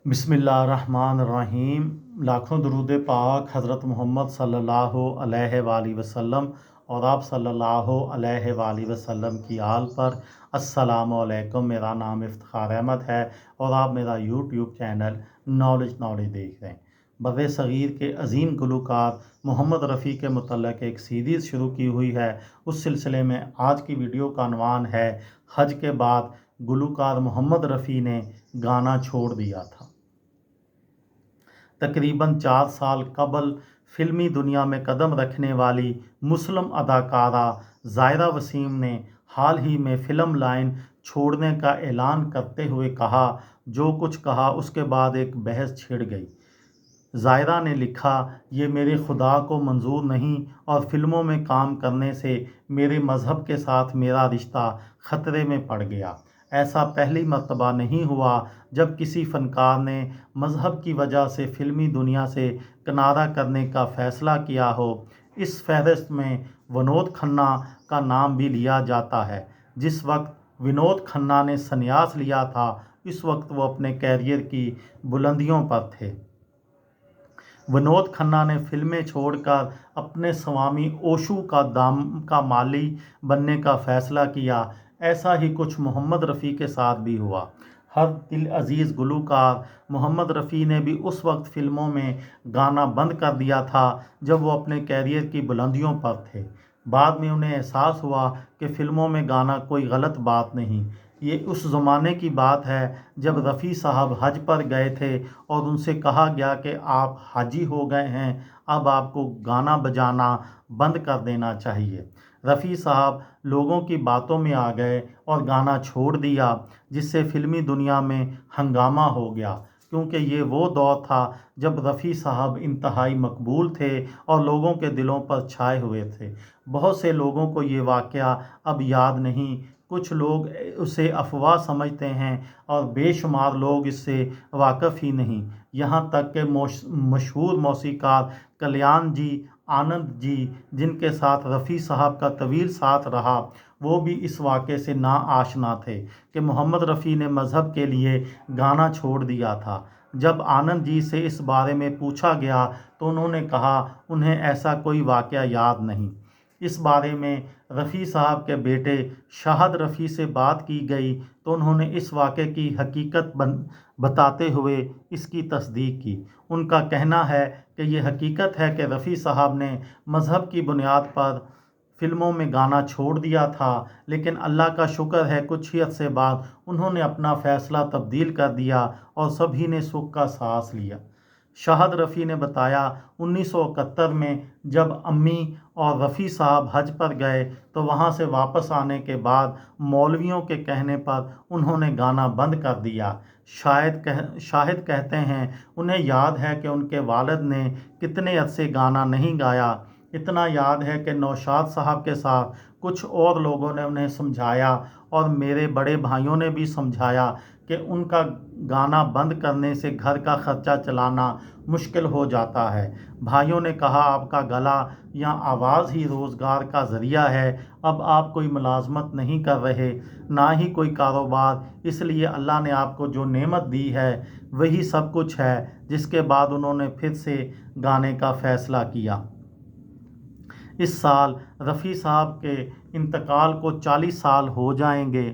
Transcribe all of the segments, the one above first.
बिस्मिल्लाहिर्रहमानिर्रहीम। लाखों दरूद पाक हज़रत मोहम्मद सल्लल्लाहु अलैहि वसल्लम और आप सल्लल्लाहु अलैहि वसल्लम की आल पर। अस्सलामु अलैकुम। मेरा नाम इफ्तिखार अहमद है और आप मेरा यूट्यूब चैनल नॉलेज देख रहे हैं। बर सग़ीर के अज़ीम गुलूकार मोहम्मद रफ़ी के मुतल्लिक़ एक सीरीज़ शुरू की हुई है। उस सिलसिले में आज की वीडियो का अनवान है हज के बाद गुलूकार मोहम्मद रफ़ी ने गाना छोड़ दिया था। तकरीबन 4 साल कबल फिल्मी दुनिया में कदम रखने वाली मुस्लिम अदाकारा ज़ाहिरा वसीम ने हाल ही में फ़िल्म लाइन छोड़ने का ऐलान करते हुए कहा, जो कुछ कहा उसके बाद एक बहस छिड़ गई। ज़ाहिरा ने लिखा, ये मेरे खुदा को मंजूर नहीं और फिल्मों में काम करने से मेरे मज़हब के साथ मेरा रिश्ता ख़तरे में पड़ गया। ऐसा पहली मर्तबा नहीं हुआ जब किसी फ़नकार ने मज़हब की वजह से फ़िल्मी दुनिया से किनारा करने का फ़ैसला किया हो। इस फहरिस्त में विनोद खन्ना का नाम भी लिया जाता है। जिस वक्त विनोद खन्ना ने संन्यास लिया था, इस वक्त वो अपने कैरियर की बुलंदियों पर थे। विनोद खन्ना ने फिल्में छोड़कर अपने स्वामी ओशो का माली बनने का फ़ैसला किया। ऐसा ही कुछ मोहम्मद रफ़ी के साथ भी हुआ। हर दिल अजीज़ गुलूकार मोहम्मद रफ़ी ने भी उस वक्त फ़िल्मों में गाना बंद कर दिया था जब वो अपने कैरियर की बुलंदियों पर थे। बाद में उन्हें एहसास हुआ कि फ़िल्मों में गाना कोई गलत बात नहीं। ये उस ज़माने की बात है जब रफ़ी साहब हज पर गए थे और उनसे कहा गया कि आप हाजी हो गए हैं, अब आपको गाना बजाना बंद कर देना चाहिए। रफ़ी साहब लोगों की बातों में आ गए और गाना छोड़ दिया, जिससे फ़िल्मी दुनिया में हंगामा हो गया, क्योंकि ये वो दौर था जब रफ़ी साहब इंतहाई मकबूल थे और लोगों के दिलों पर छाए हुए थे। बहुत से लोगों को ये वाक़या अब याद नहीं, कुछ लोग उसे अफवाह समझते हैं और बेशुमार लोग इससे वाकिफ़ ही नहीं। यहाँ तक कि मशहूर मौसीक़ार कल्याण जी आनंद जी, जिनके साथ रफ़ी साहब का तवील साथ रहा, वो भी इस वाक़े से ना आशना थे कि मोहम्मद रफ़ी ने मज़हब के लिए गाना छोड़ दिया था। जब आनंद जी से इस बारे में पूछा गया तो उन्होंने कहा उन्हें ऐसा कोई वाक़या याद नहीं। इस बारे में रफ़ी साहब के बेटे शाहद रफ़ी से बात की गई तो उन्होंने इस वाक़े की हकीकत बताते हुए इसकी तस्दीक की। उनका कहना है कि ये हकीकत है कि रफ़ी साहब ने मज़हब की बुनियाद पर फ़िल्मों में गाना छोड़ दिया था, लेकिन अल्लाह का शुक्र है कुछ ही अरसे बाद उन्होंने अपना फ़ैसला तब्दील कर दिया और सभी ने सुख का सांस लिया। शाहद रफ़ी ने बताया, 1971 में जब अम्मी और रफ़ी साहब हज पर गए तो वहाँ से वापस आने के बाद मौलवियों के कहने पर उन्होंने गाना बंद कर दिया। शाहिद कहते हैं उन्हें याद है कि उनके वालिद ने कितने अरसे गाना नहीं गाया। इतना याद है कि नौशाद साहब के साथ कुछ और लोगों ने उन्हें समझाया और मेरे बड़े भाइयों ने भी समझाया कि उनका गाना बंद करने से घर का खर्चा चलाना मुश्किल हो जाता है। भाइयों ने कहा, आपका गला या आवाज़ ही रोज़गार का ज़रिया है, अब आप कोई मुलाजमत नहीं कर रहे, ना ही कोई कारोबार, इसलिए अल्लाह ने आपको जो नेमत दी है वही सब कुछ है। जिसके बाद उन्होंने फिर से गाने का फ़ैसला किया। इस साल रफ़ी साहब के इंतकाल को 40 साल हो जाएंगे।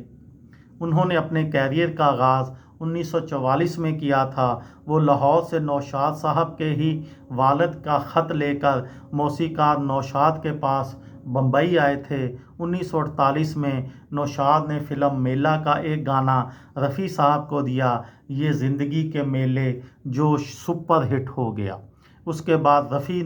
उन्होंने अपने कैरियर का आगाज़ 1944 में किया था। वो लाहौर से नौशाद साहब के ही वालिद का ख़त लेकर मौसीक़ार नौशाद के पास बम्बई आए थे। 1948 में नौशाद ने फ़िल्म मेला का एक गाना रफ़ी साहब को दिया, ये ज़िंदगी के मेले, जो सुपर हिट हो गया। उसके बाद रफ़ी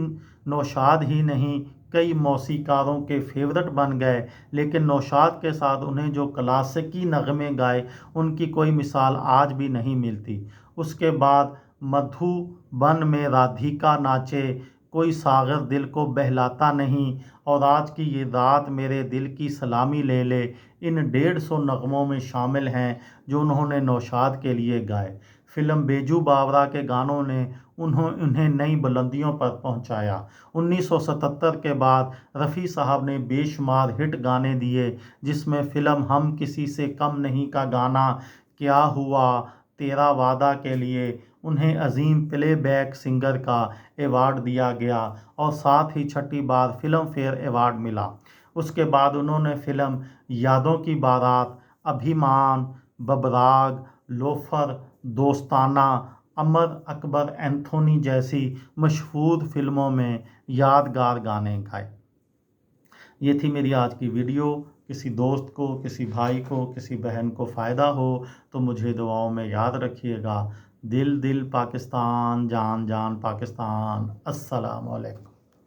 नौशाद ही नहीं कई मौसीक़ारों के फेवरेट बन गए, लेकिन नौशाद के साथ उन्हें जो क्लासिकी नगमे गाए उनकी कोई मिसाल आज भी नहीं मिलती। उसके बाद मधुबन में राधिका नाचे, कोई सागर दिल को बहलाता नहीं और आज की ये रात मेरे दिल की सलामी ले ले, इन 150 नगमों में शामिल हैं जो उन्होंने नौशाद के लिए गाए। फ़िल्म बेजू बावरा के गानों ने उन्हें नई बुलंदियों पर पहुंचाया। 1977 के बाद रफ़ी साहब ने बेशुमार हिट गाने दिए, जिसमें फ़िल्म हम किसी से कम नहीं का गाना, क्या हुआ, तेरा वादा के लिए انہیں عظیم پلے بیک سنگر کا ایوارڈ دیا گیا اور ساتھ ہی 6ٹھی بار فلم فیئر ایوارڈ ملا۔ اس کے بعد انہوں نے فلم یادوں کی بارات، ابھیمان، ببراگ، لوفر، دوستانہ، امر اکبر اینتھونی جیسی مشہور فلموں میں یادگار گانے گائے۔ یہ تھی میری آج کی ویڈیو۔ کسی دوست کو، کسی بھائی کو، کسی بہن کو فائدہ ہو تو مجھے دعاؤں میں یاد رکھیے گا۔ دل دل پاکستان، جان جان پاکستان۔ السلام علیکم۔